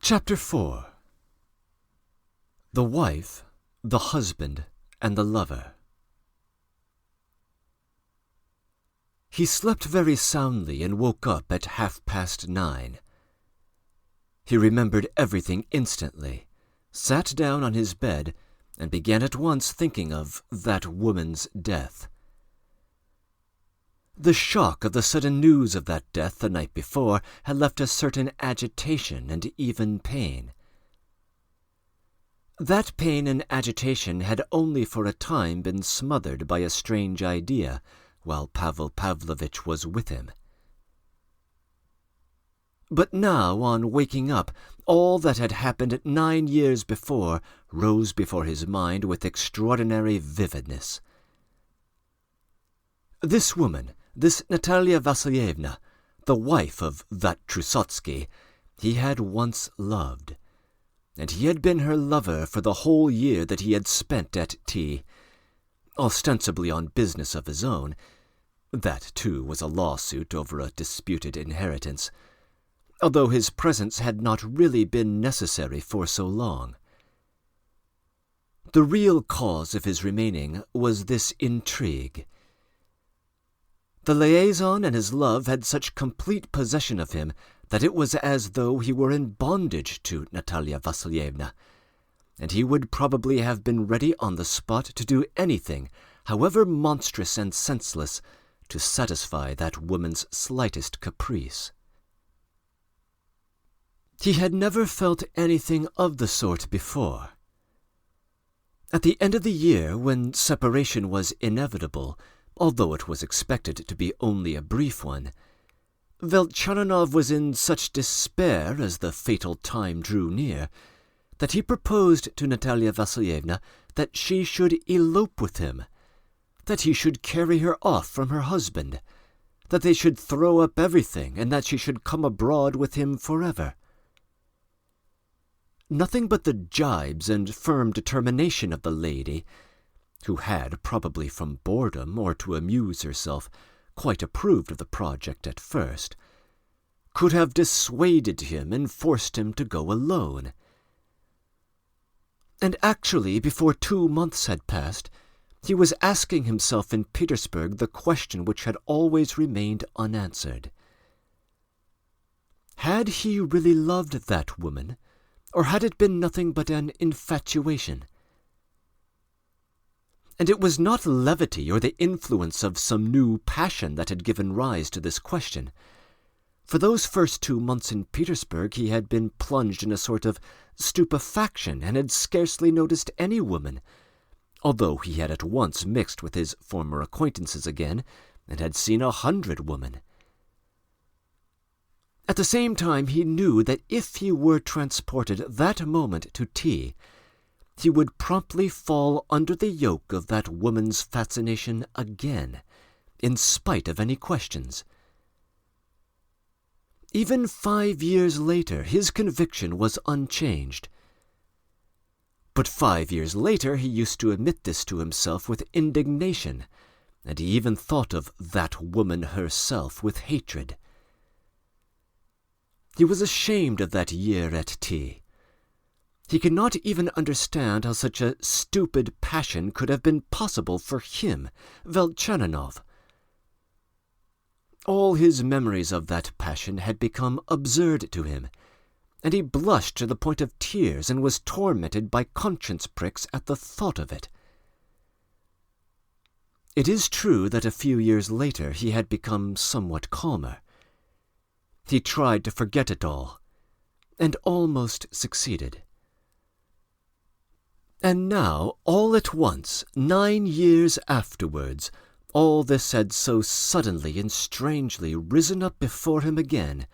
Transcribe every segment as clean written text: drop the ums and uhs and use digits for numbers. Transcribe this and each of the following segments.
Chapter 4. The Wife, the Husband, and the Lover. He slept very soundly and woke up at 9:30. He remembered everything instantly, sat down on his bed, and began at once thinking of that woman's death. The shock of the sudden news of that death the night before had left a certain agitation and even pain. That pain and agitation had only for a time been smothered by a strange idea while Pavel Pavlovitch was with him. But now, on waking up, all that had happened 9 years before rose before his mind with extraordinary vividness. This woman, this Natalia Vasilievna, the wife of that Dostoevsky, he had once loved, and he had been her lover for the whole year that he had spent at T, ostensibly on business of his own. That, too, was a lawsuit over a disputed inheritance, although his presence had not really been necessary for so long. The real cause of his remaining was this intrigue. The liaison and his love had such complete possession of him that it was as though he were in bondage to Natalia Vasilievna, and he would probably have been ready on the spot to do anything, however monstrous and senseless, to satisfy that woman's slightest caprice. He had never felt anything of the sort before. At the end of the year, when separation was inevitable, although it was expected to be only a brief one, Velchaninoff was in such despair as the fatal time drew near that he proposed to Natalia Vasilievna that she should elope with him, that he should carry her off from her husband, that they should throw up everything, and that she should come abroad with him forever. Nothing but the gibes and firm determination of the lady, who had, probably from boredom or to amuse herself, quite approved of the project at first, could have dissuaded him and forced him to go alone. And actually, before 2 months had passed, he was asking himself in Petersburg the question which had always remained unanswered. Had he really loved that woman, or had it been nothing but an infatuation? And it was not levity or the influence of some new passion that had given rise to this question. For those first 2 months in Petersburg he had been plunged in a sort of stupefaction and had scarcely noticed any woman, although he had at once mixed with his former acquaintances again and had seen 100 women. At the same time he knew that if he were transported that moment to T, he would promptly fall under the yoke of that woman's fascination again, in spite of any questions. Even 5 years later his conviction was unchanged. But 5 years later he used to admit this to himself with indignation, and he even thought of that woman herself with hatred. He was ashamed of that year at T. He could not even understand how such a stupid passion could have been possible for him, Velchaninoff. All his memories of that passion had become absurd to him, and he blushed to the point of tears and was tormented by conscience pricks at the thought of it. It is true that a few years later he had become somewhat calmer. He tried to forget it all, and almost succeeded. And now, all at once, 9 years afterwards, all this had so suddenly and strangely risen up before him again,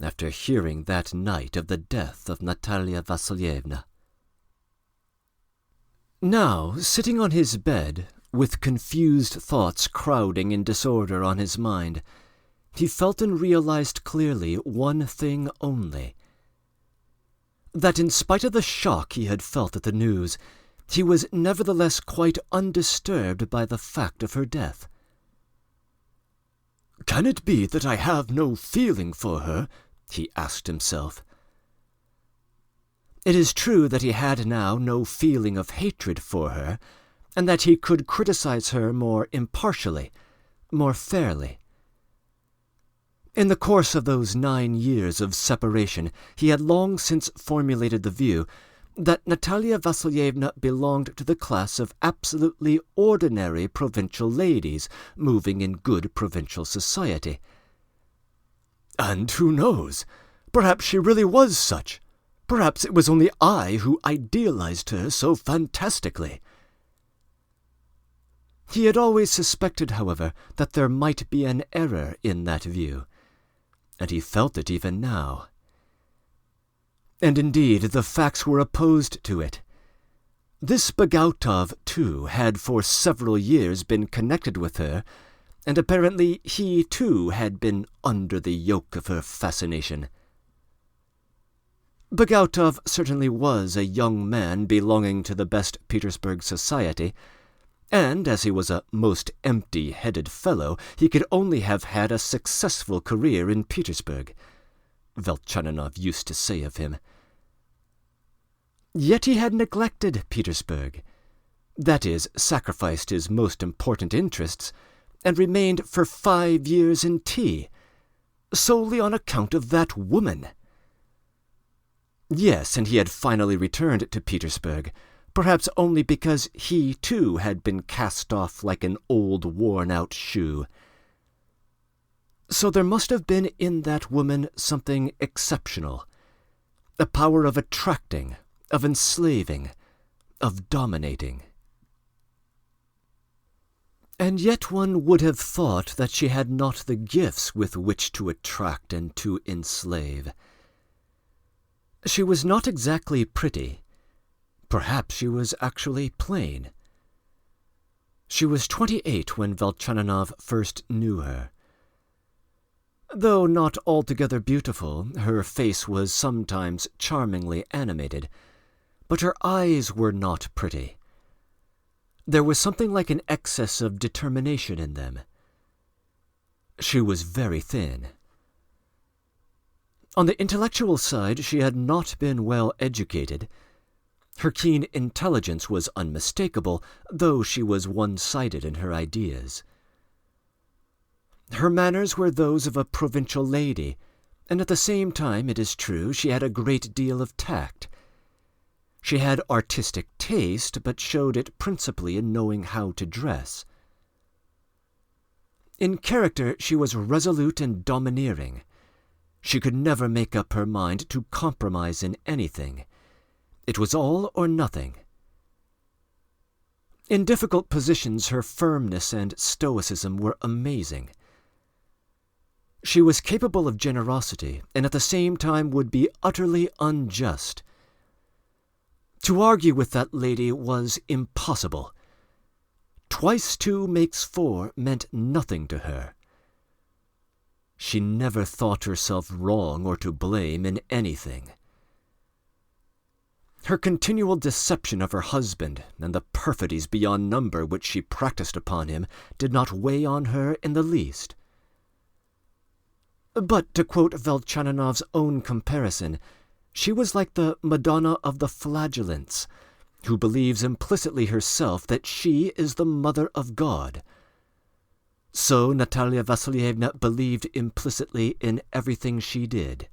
after hearing that night of the death of Natalia Vasilievna. Now, sitting on his bed, with confused thoughts crowding in disorder on his mind, he felt and realized clearly one thing only: that in spite of the shock he had felt at the news, he was nevertheless quite undisturbed by the fact of her death. "Can it be that I have no feeling for her?" he asked himself. It is true that he had now no feeling of hatred for her, and that he could criticize her more impartially, more fairly. In the course of those 9 years of separation, he had long since formulated the view that Natalia Vasilievna belonged to the class of absolutely ordinary provincial ladies moving in good provincial society. And who knows? Perhaps she really was such. Perhaps it was only I who idealized her so fantastically. He had always suspected, however, that there might be an error in that view, and he felt it even now. And indeed, the facts were opposed to it. This Bagautov, too, had for several years been connected with her, and apparently he, too, had been under the yoke of her fascination. Bagautov certainly was a young man belonging to the best Petersburg society, and as he was a most empty-headed fellow, he could only have had a successful career in Petersburg, Velchaninoff used to say of him. Yet he had neglected Petersburg, that is, sacrificed his most important interests, and remained for 5 years in T, solely on account of that woman. Yes, and he had finally returned to Petersburg, perhaps only because he, too, had been cast off like an old worn-out shoe. So there must have been in that woman something exceptional, a power of attracting, of enslaving, of dominating. And yet one would have thought that she had not the gifts with which to attract and to enslave. She was not exactly pretty. Perhaps she was actually plain. She was 28 when Velchaninoff first knew her. Though not altogether beautiful, her face was sometimes charmingly animated, but her eyes were not pretty. There was something like an excess of determination in them. She was very thin. On the intellectual side, she had not been well educated. Her keen intelligence was unmistakable, though she was one-sided in her ideas. Her manners were those of a provincial lady, and at the same time, it is true, she had a great deal of tact. She had artistic taste, but showed it principally in knowing how to dress. In character, she was resolute and domineering. She could never make up her mind to compromise in anything. It was all or nothing. In difficult positions, her firmness and stoicism were amazing. She was capable of generosity, and at the same time would be utterly unjust. To argue with that lady was impossible. 2 × 2 makes 4 meant nothing to her. She never thought herself wrong or to blame in anything. Her continual deception of her husband and the perfidies beyond number which she practiced upon him did not weigh on her in the least. But, to quote Velchaninoff's own comparison, she was like the Madonna of the Flagellants, who believes implicitly herself that she is the Mother of God. So Natalia Vasilievna believed implicitly in everything she did.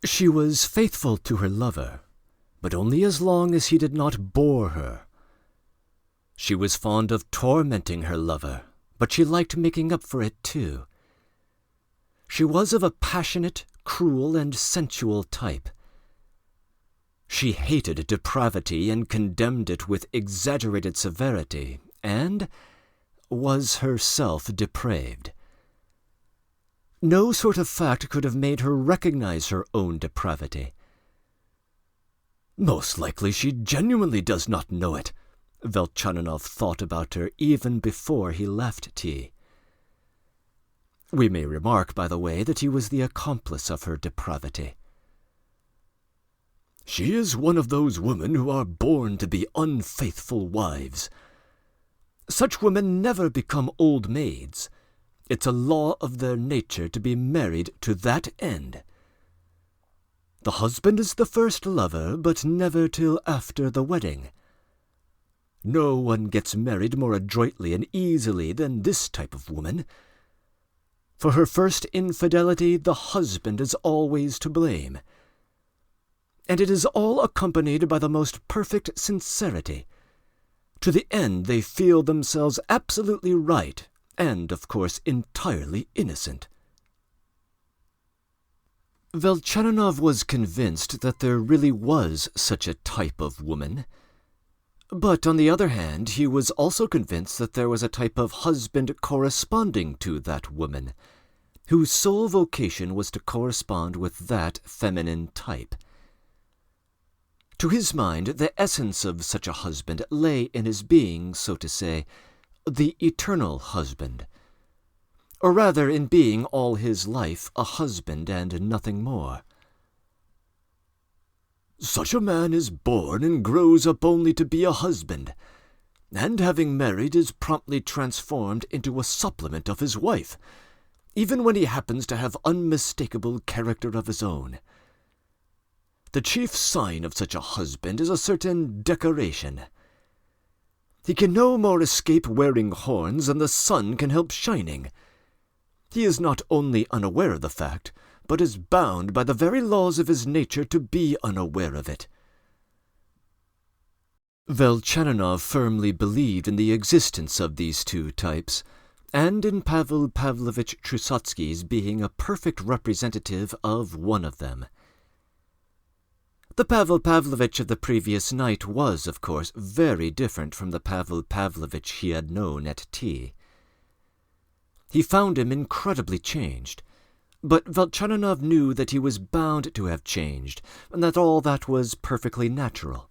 She was faithful to her lover, but only as long as he did not bore her. She was fond of tormenting her lover, but she liked making up for it too. She was of a passionate, cruel, and sensual type. She hated depravity and condemned it with exaggerated severity, and was herself depraved. No sort of fact could have made her recognize her own depravity. Most likely she genuinely does not know it, Velchaninoff thought about her even before he left T. We may remark, by the way, that he was the accomplice of her depravity. She is one of those women who are born to be unfaithful wives. Such women never become old maids. It's a law of their nature to be married to that end. The husband is the first lover, but never till after the wedding. No one gets married more adroitly and easily than this type of woman. For her first infidelity, the husband is always to blame. And it is all accompanied by the most perfect sincerity. To the end they feel themselves absolutely right, and, of course, entirely innocent. Velchaninoff was convinced that there really was such a type of woman. But, on the other hand, he was also convinced that there was a type of husband corresponding to that woman, whose sole vocation was to correspond with that feminine type. To his mind, the essence of such a husband lay in his being, so to say, the eternal husband, or rather in being all his life a husband and nothing more. Such a man is born and grows up only to be a husband, and having married is promptly transformed into a supplement of his wife, even when he happens to have unmistakable character of his own. The chief sign of such a husband is a certain decoration. He can no more escape wearing horns than the sun can help shining. He is not only unaware of the fact, but is bound by the very laws of his nature to be unaware of it. Velchaninoff firmly believed in the existence of these two types, and in Pavel Pavlovitch Trusotsky's being a perfect representative of one of them. The Pavel Pavlovitch of the previous night was, of course, very different from the Pavel Pavlovitch he had known at tea. He found him incredibly changed, but Velchaninoff knew that he was bound to have changed, and that all that was perfectly natural.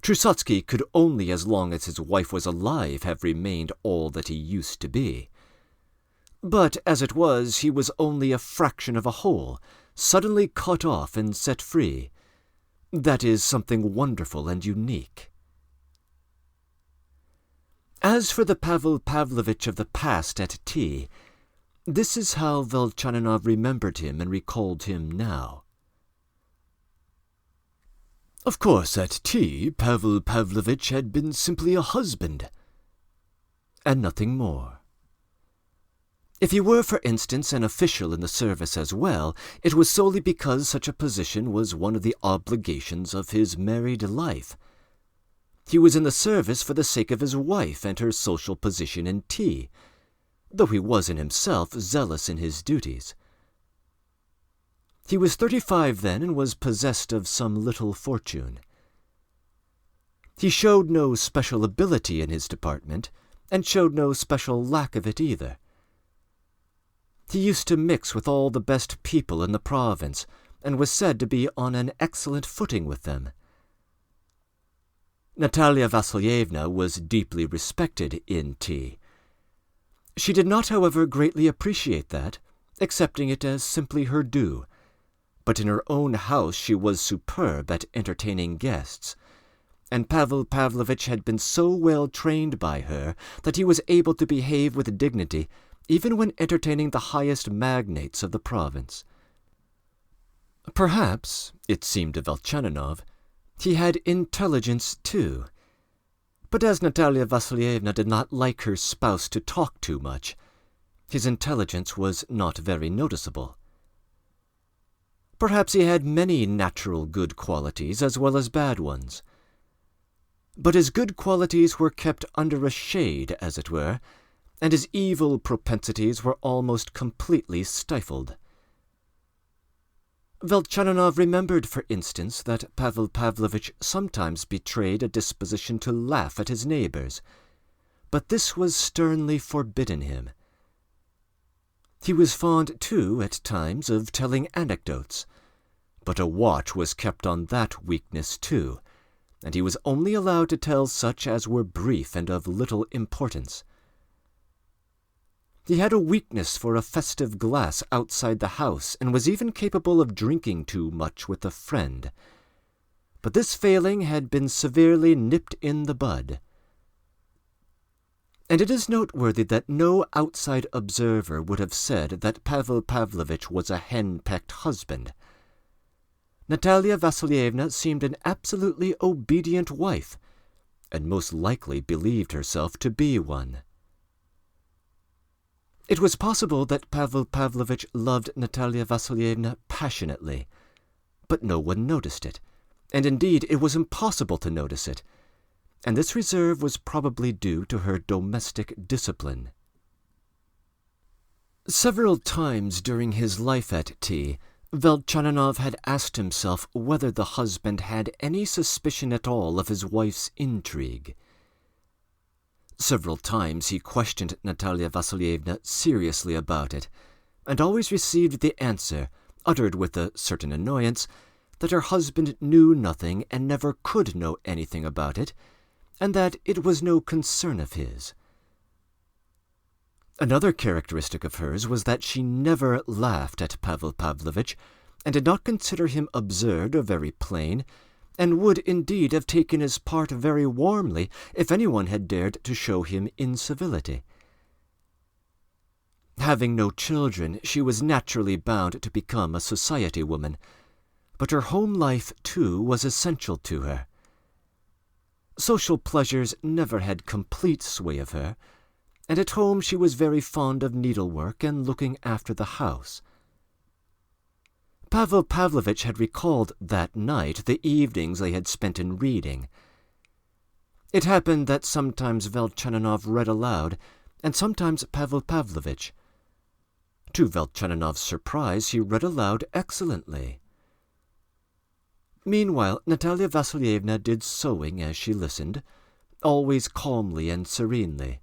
Trusotsky could only, as long as his wife was alive, have remained all that he used to be. But, as it was, he was only a fraction of a whole, suddenly cut off and set free. That is something wonderful and unique. As for the Pavel Pavlovitch of the past at tea, this is how Velchaninoff remembered him and recalled him now. Of course, at tea, Pavel Pavlovitch had been simply a husband, and nothing more. If he were, for instance, an official in the service as well, it was solely because such a position was one of the obligations of his married life. He was in the service for the sake of his wife and her social position in tea, though he was in himself zealous in his duties. He was 35 then and was possessed of some little fortune. He showed no special ability in his department, and showed no special lack of it either. He used to mix with all the best people in the province, and was said to be on an excellent footing with them. Natalia Vasilyevna was deeply respected in tea. She did not, however, greatly appreciate that, accepting it as simply her due, but in her own house she was superb at entertaining guests, and Pavel Pavlovitch had been so well trained by her that he was able to behave with dignity even when entertaining the highest magnates of the province. Perhaps, it seemed to Velchaninoff, he had intelligence too, but as Natalia Vasilyevna did not like her spouse to talk too much, his intelligence was not very noticeable. Perhaps he had many natural good qualities as well as bad ones, but his good qualities were kept under a shade, as it were, and his evil propensities were almost completely stifled. Velchaninoff remembered, for instance, that Pavel Pavlovitch sometimes betrayed a disposition to laugh at his neighbors, but this was sternly forbidden him. He was fond, too, at times, of telling anecdotes, but a watch was kept on that weakness, too, and he was only allowed to tell such as were brief and of little importance. He had a weakness for a festive glass outside the house, and was even capable of drinking too much with a friend. But this failing had been severely nipped in the bud. And it is noteworthy that no outside observer would have said that Pavel Pavlovitch was a hen-pecked husband. Natalia Vasilievna seemed an absolutely obedient wife, and most likely believed herself to be one. It was possible that Pavel Pavlovitch loved Natalia Vasilievna passionately, but no one noticed it, and indeed it was impossible to notice it, and this reserve was probably due to her domestic discipline. Several times during his life at T, Velchaninoff had asked himself whether the husband had any suspicion at all of his wife's intrigue. Several times he questioned Natalia Vasilievna seriously about it, and always received the answer, uttered with a certain annoyance, that her husband knew nothing and never could know anything about it, and that it was no concern of his. Another characteristic of hers was that she never laughed at Pavel Pavlovitch, and did not consider him absurd or very plain, and would indeed have taken his part very warmly if anyone had dared to show him incivility. Having no children, she was naturally bound to become a society woman, but her home life, too, was essential to her. Social pleasures never had complete sway of her, and at home she was very fond of needlework and looking after the house. Pavel Pavlovitch had recalled that night the evenings they had spent in reading. It happened that sometimes Velchaninoff read aloud, and sometimes Pavel Pavlovitch. To Velchaninov's surprise, he read aloud excellently. Meanwhile, Natalia Vasilievna did sewing as she listened, always calmly and serenely.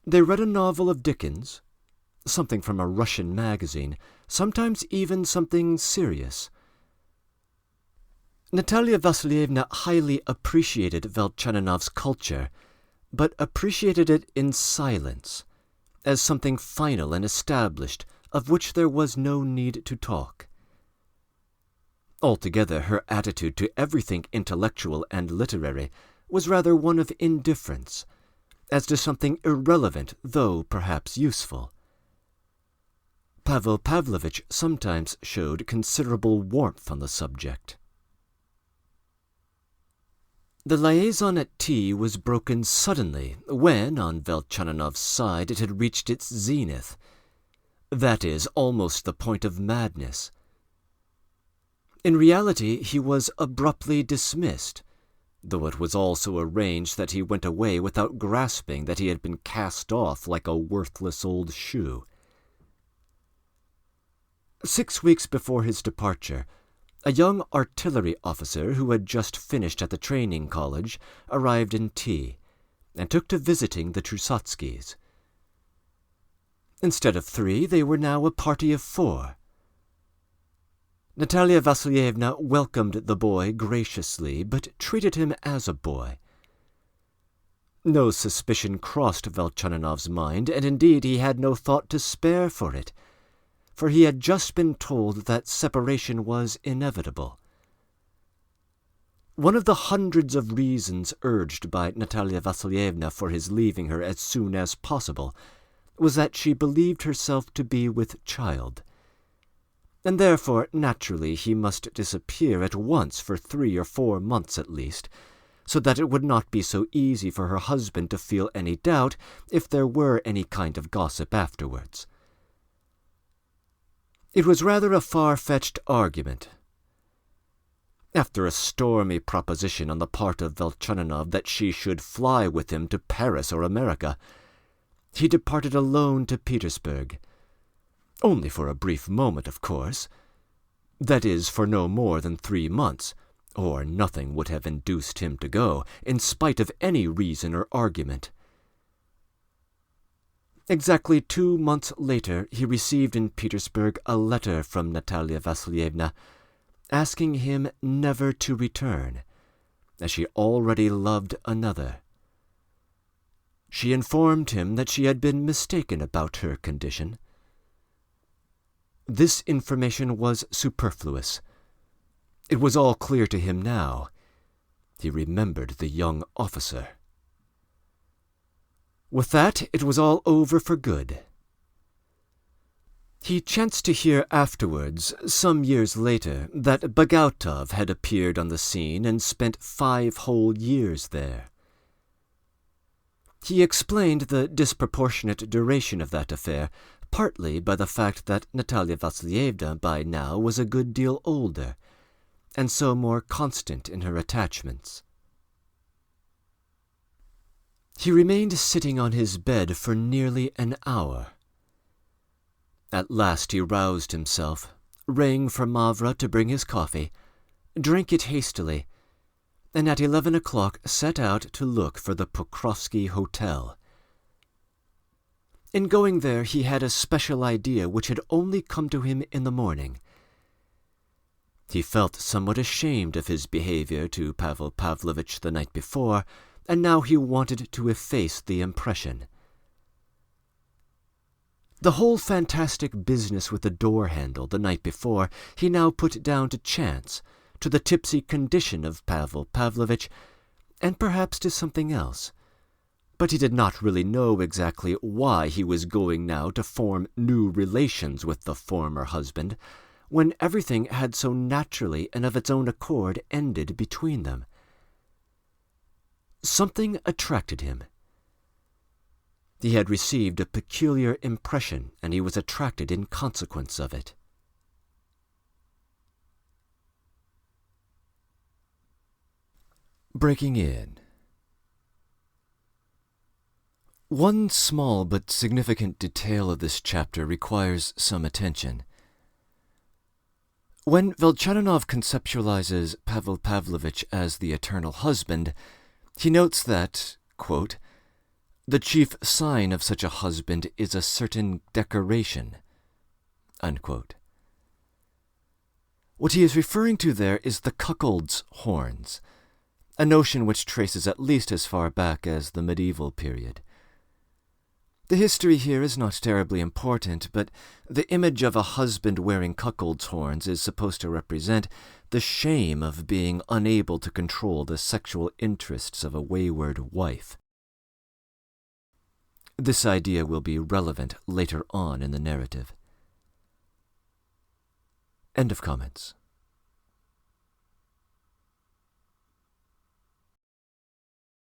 They read a novel of Dickens, something from a Russian magazine, sometimes even something serious. Natalia Vasilievna highly appreciated Velchaninov's culture, but appreciated it in silence, as something final and established, of which there was no need to talk. Altogether, her attitude to everything intellectual and literary was rather one of indifference, as to something irrelevant, though perhaps useful. Pavel Pavlovitch sometimes showed considerable warmth on the subject. The liaison at tea was broken suddenly when, on Velchaninov's side, it had reached its zenith, that is, almost the point of madness. In reality, he was abruptly dismissed, though it was also arranged that he went away without grasping that he had been cast off like a worthless old shoe. 6 weeks before his departure, a young artillery officer who had just finished at the training college arrived in T, and took to visiting the Trusotskys. Instead of 3, they were now a party of 4. Natalia Vasilievna welcomed the boy graciously, but treated him as a boy. No suspicion crossed Velchaninov's mind, and indeed he had no thought to spare for it, for he had just been told that separation was inevitable. One of the hundreds of reasons urged by Natalia Vasilievna for his leaving her as soon as possible was that she believed herself to be with child, and therefore naturally he must disappear at once for 3 or 4 months at least, so that it would not be so easy for her husband to feel any doubt if there were any kind of gossip afterwards. It was rather a far-fetched argument. After a stormy proposition on the part of Velchaninov that she should fly with him to Paris or America, he departed alone to Petersburg. Only for a brief moment, of course. That is, for no more than 3 months, or nothing would have induced him to go, in spite of any reason or argument. Exactly 2 months later, he received in Petersburg a letter from Natalia Vasilievna, asking him never to return, as she already loved another. She informed him that she had been mistaken about her condition. This information was superfluous. It was all clear to him now. He remembered the young officer. With that, it was all over for good. He chanced to hear afterwards, some years later, that Bagautov had appeared on the scene and spent 5 whole years there. He explained the disproportionate duration of that affair partly by the fact that Natalia Vasilievna by now was a good deal older, and so more constant in her attachments. He remained sitting on his bed for nearly an hour. At last he roused himself, rang for Mavra to bring his coffee, drank it hastily, and at 11 o'clock set out to look for the Pokrovsky Hotel. In going there he had a special idea which had only come to him in the morning. He felt somewhat ashamed of his behavior to Pavel Pavlovitch the night before, and now he wanted to efface the impression. The whole fantastic business with the door-handle the night before he now put down to chance, to the tipsy condition of Pavel Pavlovitch, and perhaps to something else. But he did not really know exactly why he was going now to form new relations with the former husband, when everything had so naturally and of its own accord ended between them. Something attracted him. He had received a peculiar impression, and he was attracted in consequence of it. Breaking in. One small but significant detail of this chapter requires some attention. When Velchaninoff conceptualizes Pavel Pavlovitch as the eternal husband, he notes that, quote, "The chief sign of such a husband is a certain decoration," unquote. What he is referring to there is the cuckold's horns, a notion which traces at least as far back as the medieval period. The history here is not terribly important, but the image of a husband wearing cuckold's horns is supposed to represent the shame of being unable to control the sexual interests of a wayward wife. This idea will be relevant later on in the narrative. End of comments.